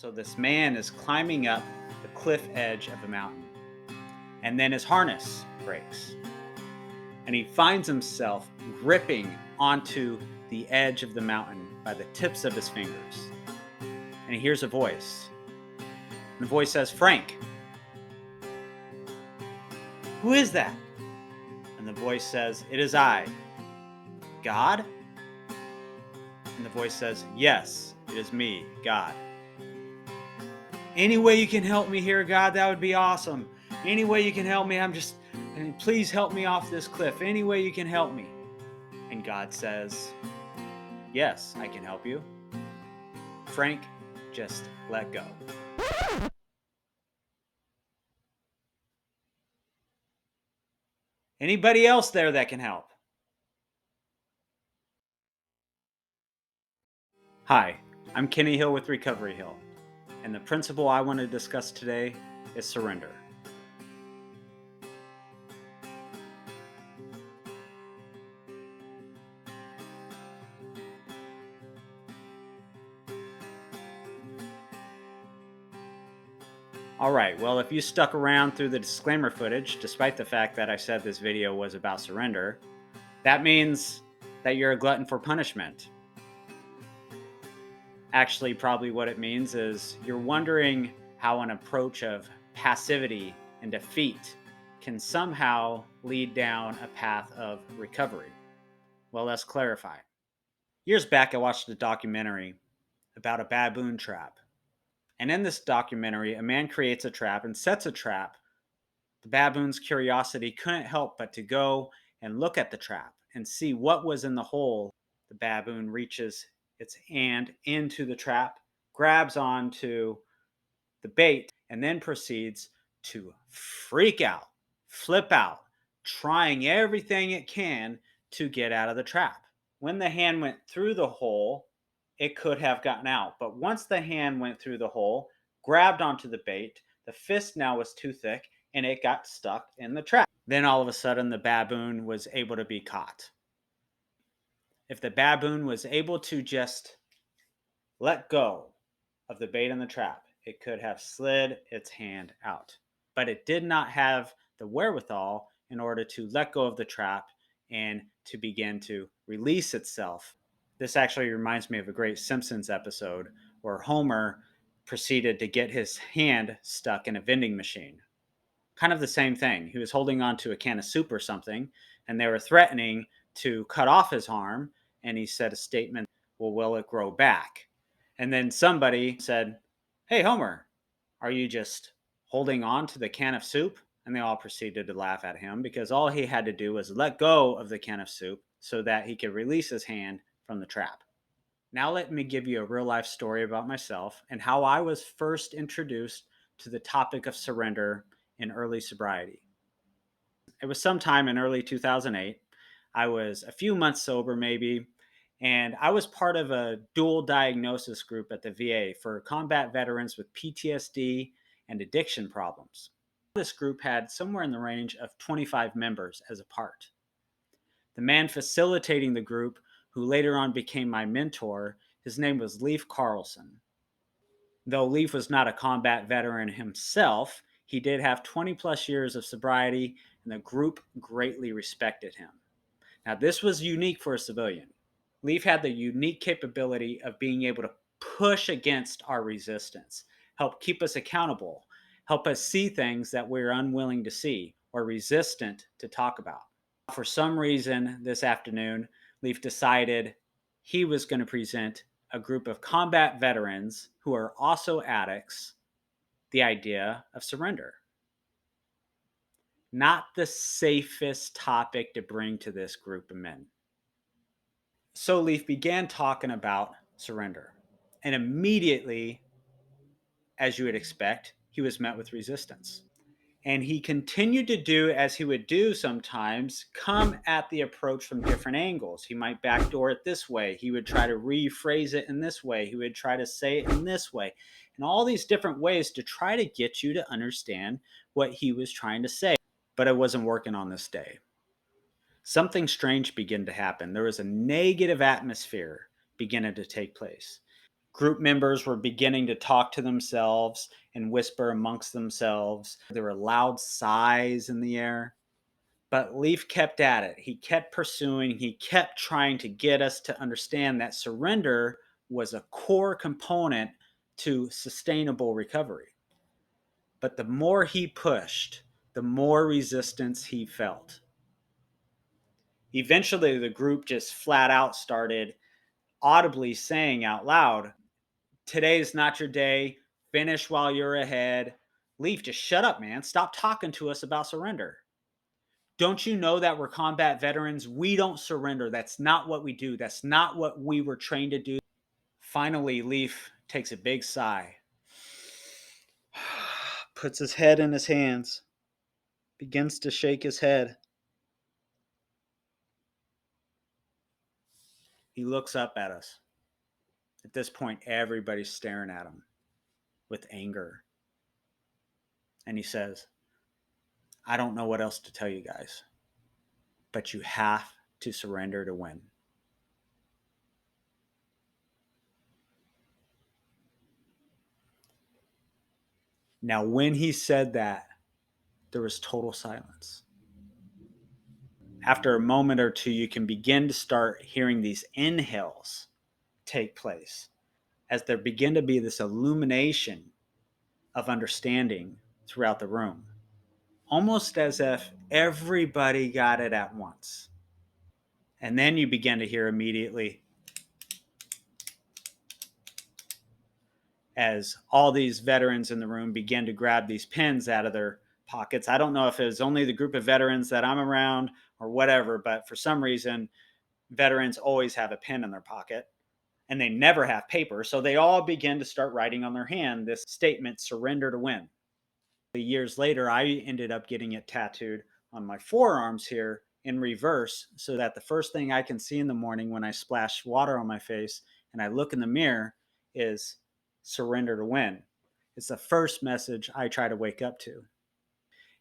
So this man is climbing up the cliff edge of a mountain, and then his harness breaks, and he finds himself gripping onto the edge of the mountain by the tips of his fingers. And he hears a voice. And the voice says, "Frank, who is that?" And the voice says, "It is I." "God?" And the voice says, "Yes, it is me, God. Any way you can help me here, God, that would be awesome. Any way you can help me, please help me off this cliff. Any way you can help me." And God says, "Yes, I can help you. Frank, just let go." Anybody else there that can help? Hi, I'm Kenny Hill with Recovery Hill, and the principle I want to discuss today is surrender. All right, well, if you stuck around through the disclaimer footage, despite the fact that I said this video was about surrender, that means that you're a glutton for punishment. Actually, probably what it means is you're wondering how an approach of passivity and defeat can somehow lead down a path of recovery. Well, let's clarify. Years back, I watched a documentary about a baboon trap. And in this documentary, a man creates a trap and sets a trap. The baboon's curiosity couldn't help but to go and look at the trap and see what was in the hole. The baboon reaches its hand into the trap, grabs onto the bait, and then proceeds to freak out, flip out, trying everything it can to get out of the trap. When the hand went through the hole, it could have gotten out. But once the hand went through the hole, grabbed onto the bait, the fist now was too thick and it got stuck in the trap. Then all of a sudden, the baboon was able to be caught. If the baboon was able to just let go of the bait in the trap, it could have slid its hand out. But it did not have the wherewithal in order to let go of the trap and to begin to release itself. This actually reminds me of a great Simpsons episode where Homer proceeded to get his hand stuck in a vending machine. Kind of the same thing. He was holding on to a can of soup or something, and they were threatening to cut off his arm. And he said a statement, "Well, will it grow back?" And then somebody said, "Hey, Homer, are you just holding on to the can of soup?" And they all proceeded to laugh at him because all he had to do was let go of the can of soup so that he could release his hand from the trap. Now, let me give you a real life story about myself and how I was first introduced to the topic of surrender in early sobriety. It was sometime in early 2008. I was a few months sober, maybe, and I was part of a dual diagnosis group at the VA for combat veterans with PTSD and addiction problems. This group had somewhere in the range of 25 members as a part. The man facilitating the group, who later on became my mentor, his name was Leif Carlson. Though Leif was not a combat veteran himself, he did have 20 plus years of sobriety, and the group greatly respected him. Now, this was unique for a civilian. Leif had the unique capability of being able to push against our resistance, help keep us accountable, help us see things that we're unwilling to see or resistant to talk about. For some reason, this afternoon, Leif decided he was going to present a group of combat veterans who are also addicts the idea of surrender. Not the safest topic to bring to this group of men. So Leif began talking about surrender. And immediately, as you would expect, he was met with resistance. And he continued to do as he would do sometimes, come at the approach from different angles. He might backdoor it this way. He would try to rephrase it in this way. He would try to say it in this way. And all these different ways to try to get you to understand what he was trying to say. But it wasn't working on this day. Something strange began to happen. There was a negative atmosphere beginning to take place. Group members were beginning to talk to themselves and whisper amongst themselves. There were loud sighs in the air. But Leaf kept at it. He kept pursuing. He kept trying to get us to understand that surrender was a core component to sustainable recovery. But the more he pushed, the more resistance he felt. Eventually, the group just flat out started audibly saying out loud, "Today's not your day. Finish while you're ahead." Leaf, just shut up, man. Stop talking to us about surrender. Don't you know that we're combat veterans? We don't surrender. That's not what we do. That's not what we were trained to do. Finally, Leaf takes a big sigh, puts his head in his hands, begins to shake his head. He looks up at us. At this point, everybody's staring at him with anger. And he says, "I don't know what else to tell you guys, but you have to surrender to win." Now, when he said that, there was total silence. After a moment or two, you can begin to start hearing these inhales take place as there begin to be this illumination of understanding throughout the room, almost as if everybody got it at once. And then you begin to hear immediately as all these veterans in the room begin to grab these pens out of their pockets. I don't know if it was only the group of veterans that I'm around or whatever, but for some reason, veterans always have a pen in their pocket and they never have paper. So they all begin to start writing on their hand this statement, "Surrender to win." Years later, I ended up getting it tattooed on my forearms here in reverse so that the first thing I can see in the morning when I splash water on my face and I look in the mirror is "Surrender to win." It's the first message I try to wake up to.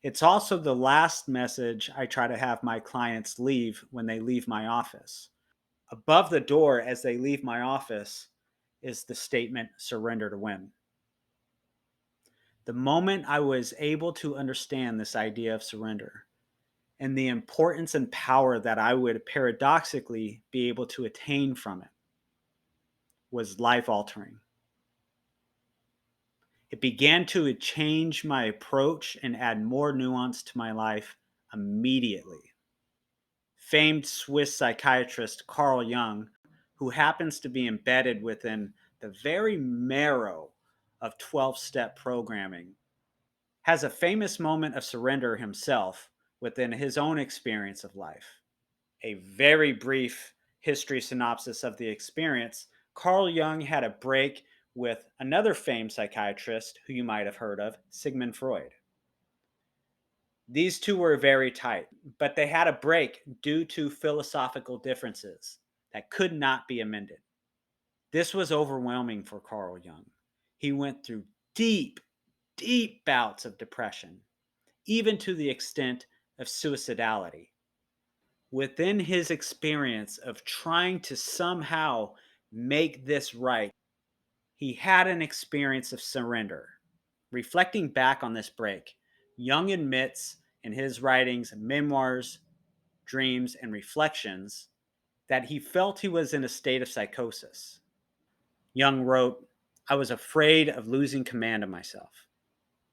It's also the last message I try to have my clients leave when they leave my office. Above the door as they leave my office is the statement, "Surrender to win." The moment I was able to understand this idea of surrender and the importance and power that I would paradoxically be able to attain from it was life altering. It began to change my approach and add more nuance to my life immediately. Famed Swiss psychiatrist Carl Jung, who happens to be embedded within the very marrow of 12-step programming, has a famous moment of surrender himself within his own experience of life. A very brief history synopsis of the experience: Carl Jung had a break with another famed psychiatrist who you might have heard of, Sigmund Freud. These two were very tight, but they had a break due to philosophical differences that could not be amended. This was overwhelming for Carl Jung. He went through deep, deep bouts of depression, even to the extent of suicidality. Within his experience of trying to somehow make this right, he had an experience of surrender. Reflecting back on this break, Jung admits in his writings, memoirs, dreams, and reflections that he felt he was in a state of psychosis. Jung wrote, "I was afraid of losing command of myself.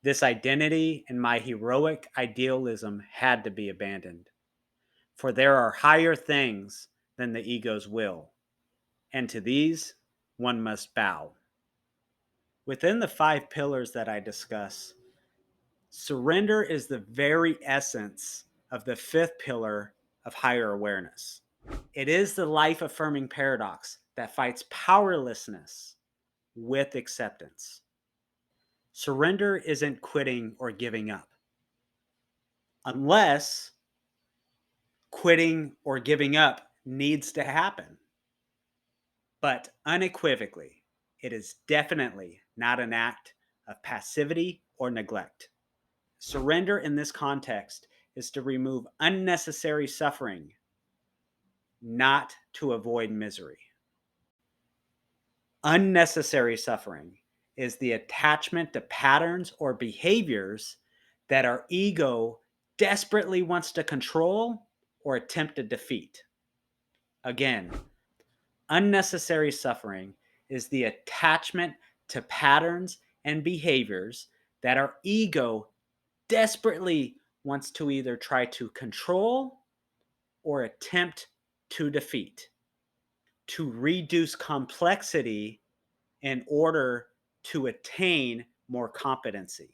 This identity and my heroic idealism had to be abandoned. For there are higher things than the ego's will, and to these one must bow." Within the 5 pillars that I discuss, surrender is the very essence of the 5th pillar of higher awareness. It is the life affirming paradox that fights powerlessness with acceptance. Surrender isn't quitting or giving up, unless quitting or giving up needs to happen. But unequivocally, it is definitely not an act of passivity or neglect. Surrender in this context is to remove unnecessary suffering, not to avoid misery. Unnecessary suffering is the attachment to patterns or behaviors that our ego desperately wants to control or attempt to defeat. Again, unnecessary suffering is the attachment to patterns and behaviors that our ego desperately wants to either try to control or attempt to defeat, to reduce complexity in order to attain more competency.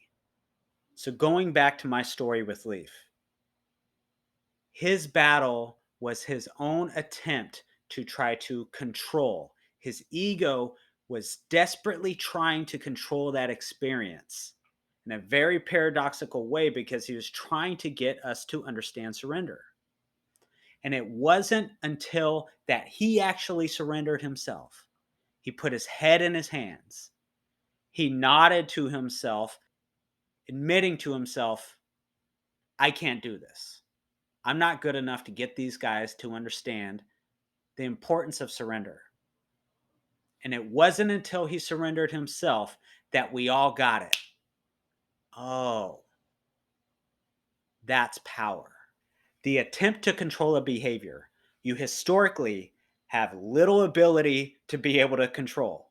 So, going back to my story with Leaf, his battle was his own attempt to try to control. His ego was desperately trying to control that experience in a very paradoxical way because he was trying to get us to understand surrender. And it wasn't until that he actually surrendered himself. He put his head in his hands. He nodded to himself, admitting to himself, I can't do this. I'm not good enough to get these guys to understand the importance of surrender. And it wasn't until he surrendered himself that we all got it. Oh, that's power. The attempt to control a behavior you historically have little ability to be able to control.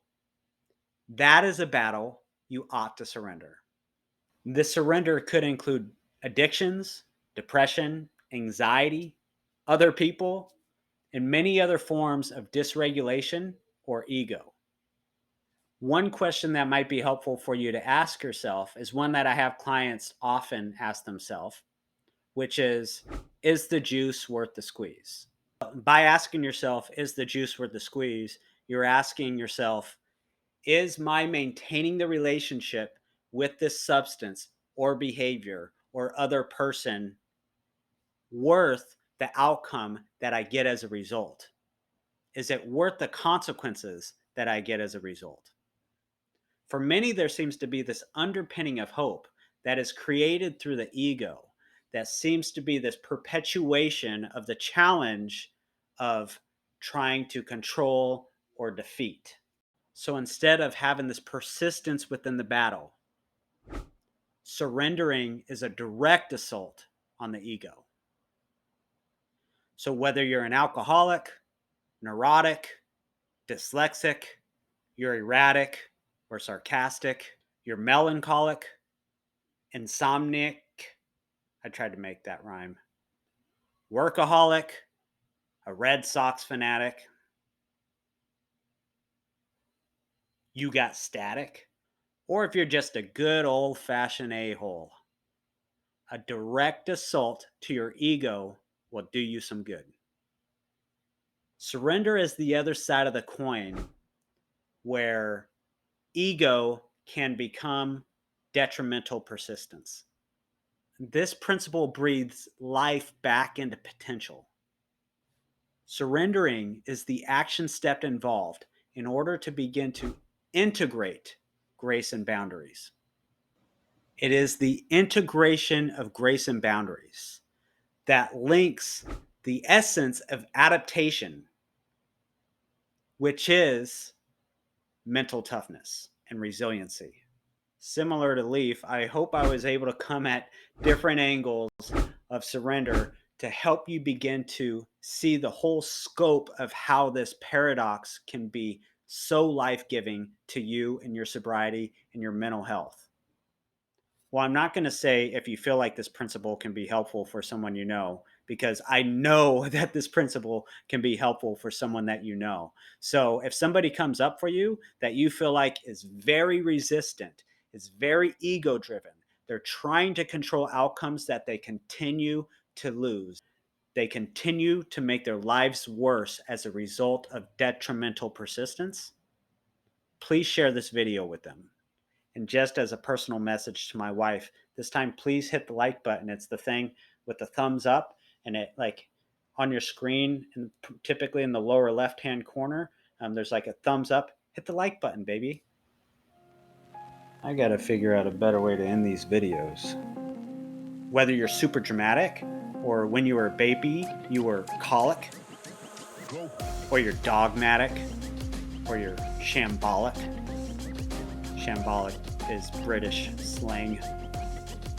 That is a battle you ought to surrender. This surrender could include addictions, depression, anxiety, other people, and many other forms of dysregulation or ego. One question that might be helpful for you to ask yourself is one that I have clients often ask themselves, which is the juice worth the squeeze? By asking yourself, is the juice worth the squeeze? You're asking yourself, is my maintaining the relationship with this substance or behavior or other person worth the outcome that I get as a result? Is it worth the consequences that I get as a result? For many, there seems to be this underpinning of hope that is created through the ego, that seems to be this perpetuation of the challenge of trying to control or defeat. So instead of having this persistence within the battle, surrendering is a direct assault on the ego. So whether you're an alcoholic, neurotic, dyslexic, you're erratic or sarcastic, you're melancholic, insomniac, I tried to make that rhyme, workaholic, a Red Sox fanatic, you got static, or if you're just a good old-fashioned a-hole, a direct assault to your ego will do you some good. Surrender is the other side of the coin where ego can become detrimental persistence. This principle breathes life back into potential. Surrendering is the action step involved in order to begin to integrate grace and boundaries. It is the integration of grace and boundaries that links the essence of adaptation, which is mental toughness and resiliency. Similar to Leaf, I hope I was able to come at different angles of surrender to help you begin to see the whole scope of how this paradox can be so life-giving to you and your sobriety and your mental health. Well, I'm not going to say if you feel like this principle can be helpful for someone you know, because I know that this principle can be helpful for someone that you know. So if somebody comes up for you that you feel like is very resistant, is very ego driven, they're trying to control outcomes that they continue to lose. They continue to make their lives worse as a result of detrimental persistence. Please share this video with them. And just as a personal message to my wife, this time please hit the like button. It's the thing with the thumbs up, and it like on your screen, and typically in the lower left hand corner, there's like a thumbs up. Hit the like button, baby. I gotta figure out a better way to end these videos. Whether you're super dramatic, or when you were a baby you were colic, or you're dogmatic, or you're shambolic. Shambolic is British slang.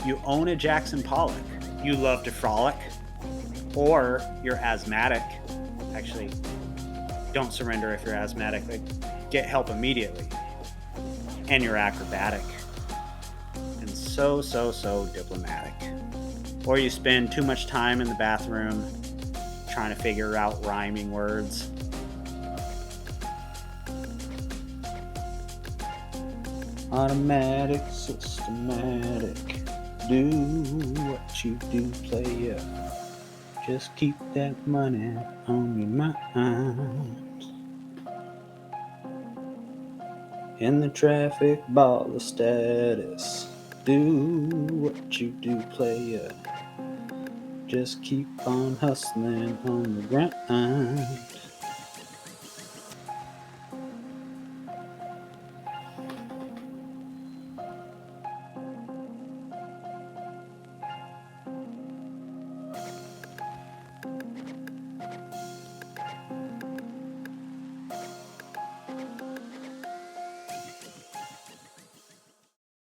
You own a Jackson Pollock. You love to frolic. Or you're asthmatic. Actually, don't surrender if you're asthmatic. Like, get help immediately. And you're acrobatic. And so diplomatic. Or you spend too much time in the bathroom trying to figure out rhyming words. Automatic, systematic. Do what you do, player. Just keep that money on your mind. In the traffic ball of status. Do what you do, player. Just keep on hustling on the grind.